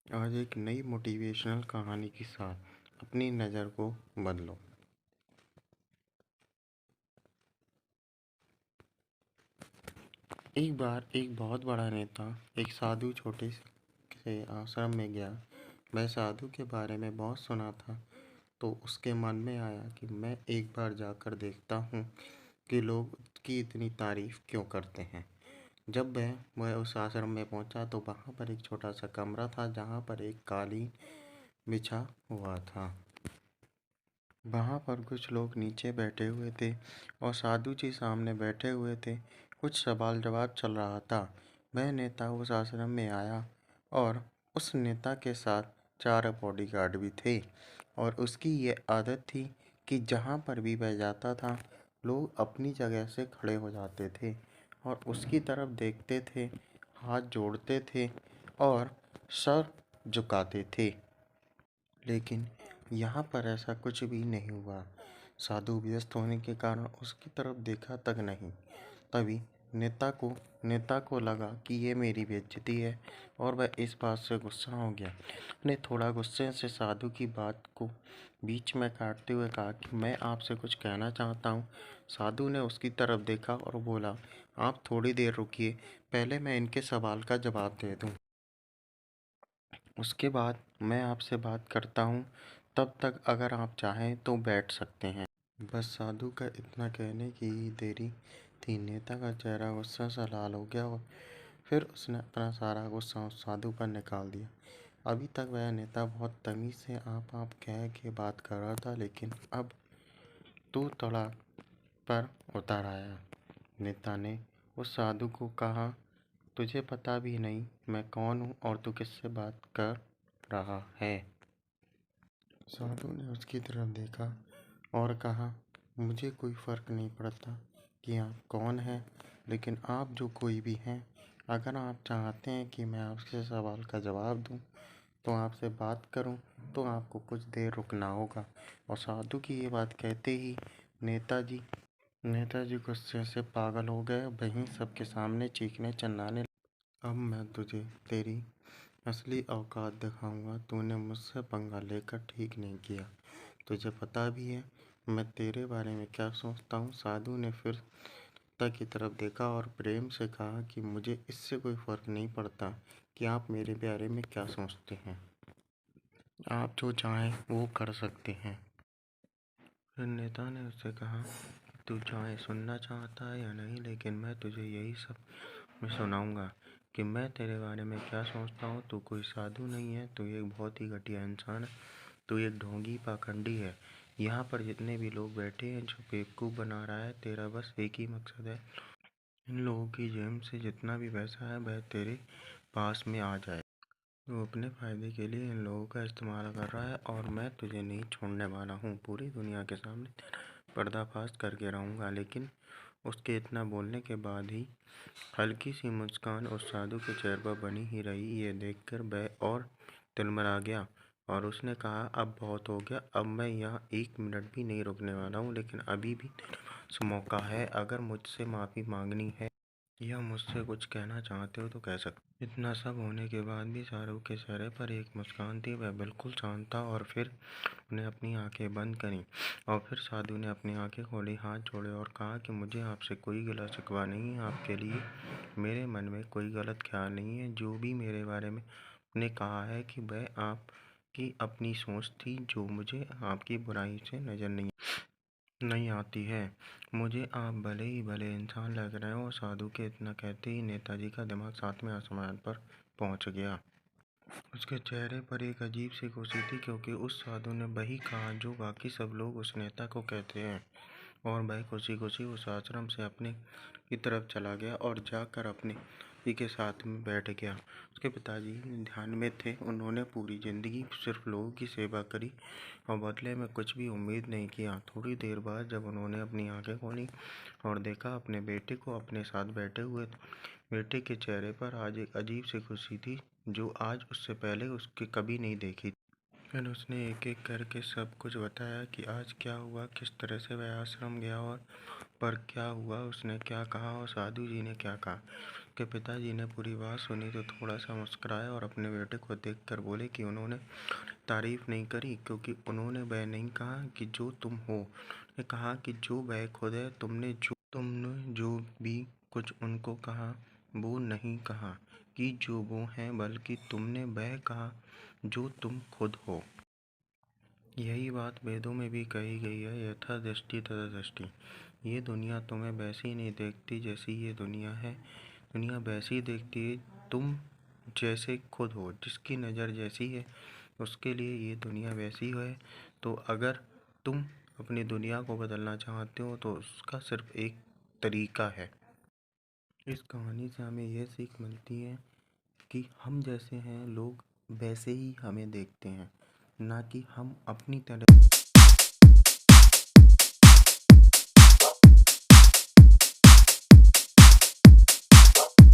आज एक नई मोटिवेशनल कहानी के साथ अपनी नज़र को बदलो। एक बार एक बहुत बड़ा नेता एक साधु छोटे से आश्रम में गया। वह साधु के बारे में बहुत सुना था, तो उसके मन में आया कि मैं एक बार जाकर देखता हूँ कि लोग उसकी इतनी तारीफ क्यों करते हैं। जब वह उस आश्रम में पहुंचा तो वहां पर एक छोटा सा कमरा था जहां पर एक कालीन बिछा हुआ था। वहाँ पर कुछ लोग नीचे बैठे हुए थे और साधु जी सामने बैठे हुए थे। कुछ सवाल जवाब चल रहा था। वह नेता उस आश्रम में आया और उस नेता के साथ 4 बॉडीगार्ड भी थे और उसकी ये आदत थी कि जहाँ पर भी वह जाता था, लोग अपनी जगह से खड़े हो जाते थे और उसकी तरफ देखते थे, हाथ जोड़ते थे और सर झुकाते थे। लेकिन यहाँ पर ऐसा कुछ भी नहीं हुआ। साधु व्यस्त होने के कारण उसकी तरफ देखा तक नहीं। तभी नेता को लगा कि ये मेरी बेइज्जती है और वह इस बात से गुस्सा हो गया। ने थोड़ा गुस्से से साधु की बात को बीच में काटते हुए कहा कि मैं आपसे कुछ कहना चाहता हूँ। साधु ने उसकी तरफ देखा और बोला, आप थोड़ी देर रुकिए, पहले मैं इनके सवाल का जवाब दे दूँ। उसके बाद मैं आपसे बात करता हूँ। तब तक अगर आप चाहें तो बैठ सकते हैं। बस साधु का इतना कहने की ही देरी थी, नेता का चेहरा गुस्सा सा लाल हो गया और फिर उसने अपना सारा गुस्सा उस साधु पर निकाल दिया। अभी तक वह नेता बहुत तमीज़ से आप कह के बात कर रहा था, लेकिन अब तू तड़ा पर उतर आया। नेता ने उस साधु को कहा, तुझे पता भी नहीं मैं कौन हूँ और तू किससे बात कर रहा है। साधु ने उसकी तरफ देखा और कहा, मुझे कोई फ़र्क नहीं पड़ता कि आप कौन हैं, लेकिन आप जो कोई भी हैं, अगर आप चाहते हैं कि मैं आपसे सवाल का जवाब दूं, तो आपसे बात करूं, तो आपको कुछ देर रुकना होगा। और साधु की ये बात कहते ही नेताजी नेताजी गुस्से से पागल हो गए। वहीं सबके सामने चीखने चिल्लाने लगे, अब मैं तुझे तेरी असली औकात दिखाऊंगा। तूने मुझसे पंगा लेकर ठीक नहीं किया। तुझे पता भी है मैं तेरे बारे में क्या सोचता हूँ। साधु ने फिर नेता की तरफ देखा और प्रेम से कहा कि मुझे इससे कोई फर्क नहीं पड़ता कि आप मेरे बारे में क्या सोचते हैं। आप जो चाहें वो कर सकते हैं। फिर नेता ने उससे कहा कि तू चाहे सुनना चाहता है या नहीं, लेकिन मैं तुझे यही सब मैं सुनाऊंगा कि मैं तेरे बारे में क्या सोचता हूँ। तू कोई साधु नहीं है, तू एक बहुत ही घटिया इंसान है, तू एक ढोंगी पाखंडी है। यहाँ पर जितने भी लोग बैठे हैं जो बेवकूफ़ बना रहा है, तेरा बस एक ही मकसद है, इन लोगों की जेब से जितना भी पैसा है वह तेरे पास में आ जाए। तू अपने फ़ायदे के लिए इन लोगों का इस्तेमाल कर रहा है और मैं तुझे नहीं छोड़ने वाला हूँ। पूरी दुनिया के सामने तेरा पर्दाफाश करके रहूँगा। लेकिन उसके इतना बोलने के बाद ही हल्की सी मुस्कान उस साधु के चेहरे पर बनी ही रही। ये देखकर वह और तिलमिला गया और उसने कहा, अब बहुत हो गया, अब मैं यहाँ 1 मिनट भी नहीं रुकने वाला हूँ। लेकिन अभी भी तेरे पास मौका है, अगर मुझसे माफ़ी मांगनी है या मुझसे कुछ कहना चाहते हो तो कह सकते। इतना सब होने के बाद भी शाहरुख के चेहरे पर एक मुस्कान थी। वह बिल्कुल शांत था और फिर उसने अपनी आंखें बंद करीं और फिर साधु ने अपनी आंखें खोली, हाथ जोड़े और कहा कि मुझे आपसे कोई गिला शिकवा नहीं है। आपके लिए मेरे मन में कोई गलत ख्याल नहीं है। जो भी मेरे बारे में आपने कहा है कि वह आपकी अपनी सोच थी, जो मुझे आपकी बुराई से नज़र नहीं आती है। मुझे आप भले ही भले इंसान लग रहे हो। साधु के इतना कहते ही नेताजी का दिमाग 7वें आसमान पर पहुंच गया। उसके चेहरे पर एक अजीब सी खुशी थी, क्योंकि उस साधु ने वही कहा जो बाकी सब लोग उस नेता को कहते हैं। और वह खुशी खुशी उस आश्रम से अपने की तरफ चला गया और जाकर अपने पति के साथ में बैठ गया। उसके पिताजी ध्यान में थे। उन्होंने पूरी जिंदगी सिर्फ लोगों की सेवा करी और बदले में कुछ भी उम्मीद नहीं किया। थोड़ी देर बाद जब उन्होंने अपनी आंखें खोली और देखा अपने बेटे को अपने साथ बैठे हुए, बेटे के चेहरे पर आज एक अजीब सी खुशी थी, जो आज उससे पहले उसके कभी नहीं देखी। फिर उसने एक एक करके सब कुछ बताया कि आज क्या हुआ, किस तरह से वह आश्रम गया और पर क्या हुआ, उसने क्या कहा और साधु जी ने क्या कहा। उसके पिताजी ने पूरी बात सुनी तो थोड़ा सा मुस्कुराए और अपने बेटे को देखकर बोले कि उन्होंने तारीफ नहीं करी, क्योंकि उन्होंने वह नहीं कहा कि जो तुम हो, उन्होंने कहा कि जो वह खुद है। तुमने जो भी कुछ उनको कहा वो नहीं कहा कि जो वो हैं, बल्कि तुमने वह कहा जो तुम खुद हो। यही बात वेदों में भी कही गई है, यथा दृष्टि तथा दृष्टि। ये दुनिया तुम्हें वैसी नहीं देखती जैसी ये दुनिया है, दुनिया वैसी देखती है तुम जैसे खुद हो। जिसकी नज़र जैसी है उसके लिए ये दुनिया वैसी है। तो अगर तुम अपनी दुनिया को बदलना चाहते हो तो उसका सिर्फ एक तरीका है। इस कहानी से हमें यह सीख मिलती है कि हम जैसे हैं लोग वैसे ही हमें देखते हैं, ना कि हम अपनी तरह